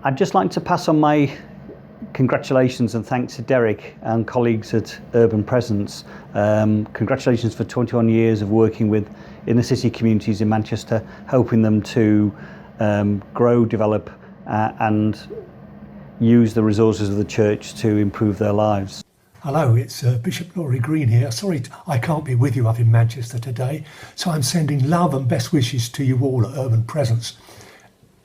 I'd just like to pass on my congratulations and thanks to Derek and colleagues at Urban Presence. Congratulations for 21 years of working with inner city communities in Manchester, helping them to grow, develop and use the resources of the church to improve their lives. Hello, it's Bishop Laurie Green here. Sorry I can't be with you up in Manchester today, so I'm sending love and best wishes to you all at Urban Presence.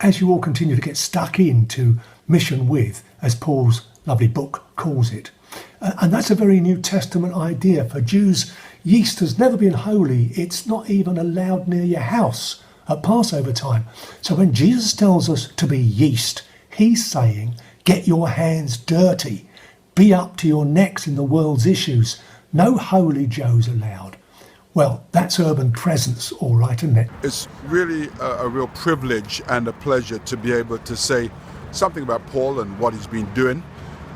As you all continue to get stuck into mission with, as Paul's lovely book calls it. And that's a very New Testament idea. For Jews, yeast has never been holy. It's not even allowed near your house at Passover time. So when Jesus tells us to be yeast, he's saying, get your hands dirty. Be up to your necks in the world's issues. No holy Joes allowed. Well, that's Urban Presence, all right, isn't it? It's really a real privilege and a pleasure to be able to say something about Paul and what he's been doing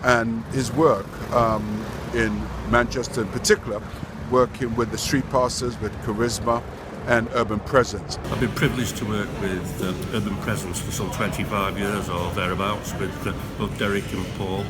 and his work in Manchester in particular, working with the street pastors, with Charisma and Urban Presence. I've been privileged to work with Urban Presence for some 25 years or thereabouts with both Derek and Paul.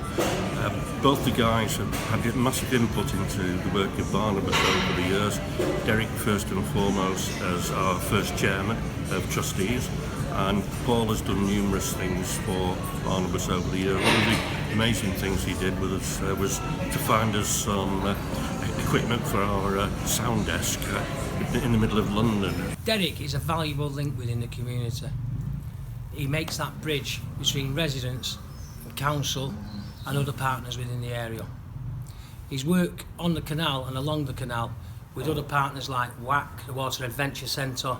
Both the guys have had massive input into the work of Barnabas over the years. Derek first and foremost as our first chairman of trustees, and Paul has done numerous things for Barnabas over the years. One of the amazing things he did with us was to find us some equipment for our sound desk in the middle of London. Derek is a valuable link within the community. He makes that bridge between residents and council and other partners within the area. His work on the canal and along the canal with other partners like WAC, the Water Adventure Centre,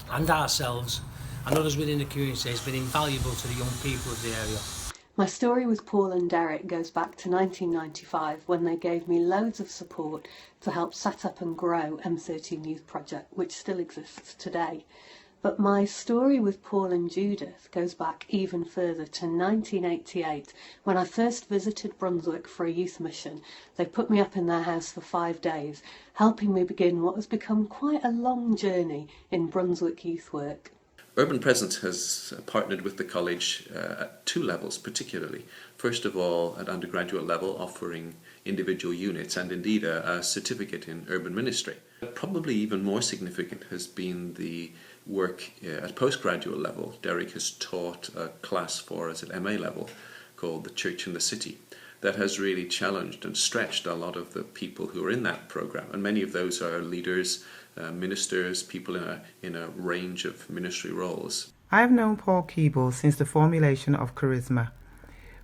and ourselves and others within the community has been invaluable to the young people of the area. My story with Paul and Derek goes back to 1995 when they gave me loads of support to help set up and grow M13 Youth Project, which still exists today. But my story with Paul and Judith goes back even further to 1988 when I first visited Brunswick for a youth mission. They put me up in their house for 5 days, helping me begin what has become quite a long journey in Brunswick youth work. Urban Presence has partnered with the college at 2 levels particularly. First of all, at undergraduate level, offering individual units and indeed a certificate in urban ministry. Probably even more significant has been the work at postgraduate level. Derek has taught a class for us at MA level called The Church in the City. That has really challenged and stretched a lot of the people who are in that program, and many of those are leaders, ministers, people in a range of ministry roles. I have known Paul Keeble since the formulation of Charisma.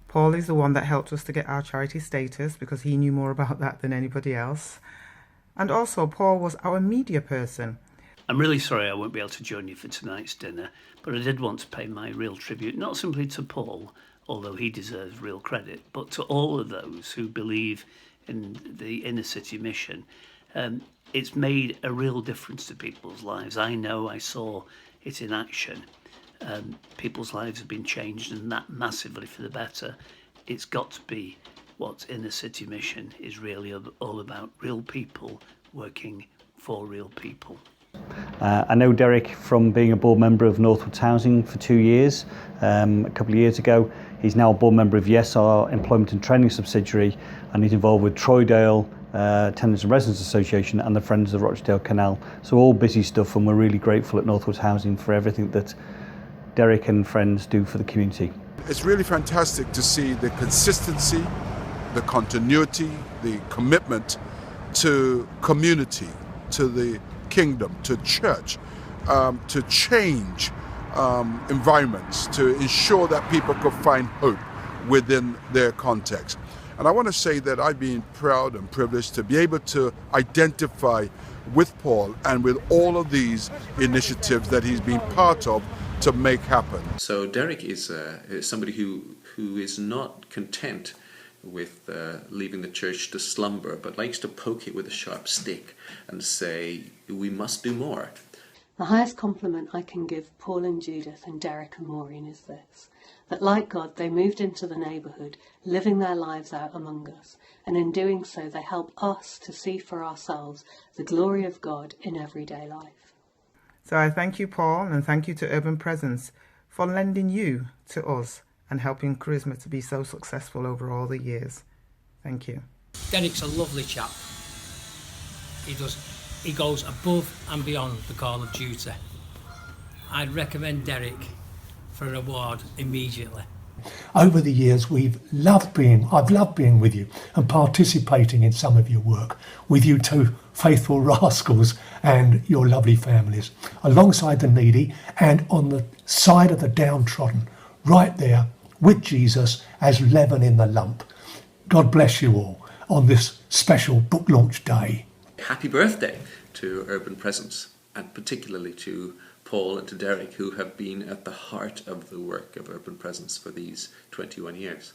Paul is the one that helped us to get our charity status because he knew more about that than anybody else. And also Paul was our media person. I'm really sorry I won't be able to join you for tonight's dinner, but I did want to pay my real tribute, not simply to Paul, although he deserves real credit, but to all of those who believe in the inner city mission. It's made a real difference to people's lives. I know, I saw it in action. People's lives have been changed, and that massively for the better. It's got to be what inner city mission is really all about, real people working for real people. I know Derek from being a board member of Northwoods Housing for 2 years. A couple of years ago, he's now a board member of Yes, our employment and training subsidiary, and he's involved with Troydale, Tenants and Residents Association and the Friends of the Rochdale Canal. So all busy stuff, and we're really grateful at Northwoods Housing for everything that Derek and friends do for the community. It's really fantastic to see the consistency, the continuity, the commitment to community, to the kingdom, to church, to change environments, to ensure that people could find hope within their context. And I want to say that I've been proud and privileged to be able to identify with Paul and with all of these initiatives that he's been part of to make happen. So Derek is somebody who is not content with leaving the church to slumber, but likes to poke it with a sharp stick and say, we must do more. The highest compliment I can give Paul and Judith and Derek and Maureen is this, that like God they moved into the neighbourhood, living their lives out among us, and in doing so they help us to see for ourselves the glory of God in everyday life. So I thank you, Paul, and thank you to Urban Presence for lending you to us and helping Charisma to be so successful over all the years. Thank you. Derek's a lovely chap. He goes above and beyond the call of duty. I'd recommend Derek for an award immediately. Over the years, I've loved being with you and participating in some of your work with you two faithful rascals and your lovely families, alongside the needy and on the side of the downtrodden, right there with Jesus as leaven in the lump. God bless you all on this special book launch day. Happy birthday to Urban Presence, and particularly to Paul and to Derek, who have been at the heart of the work of Urban Presence for these 21 years.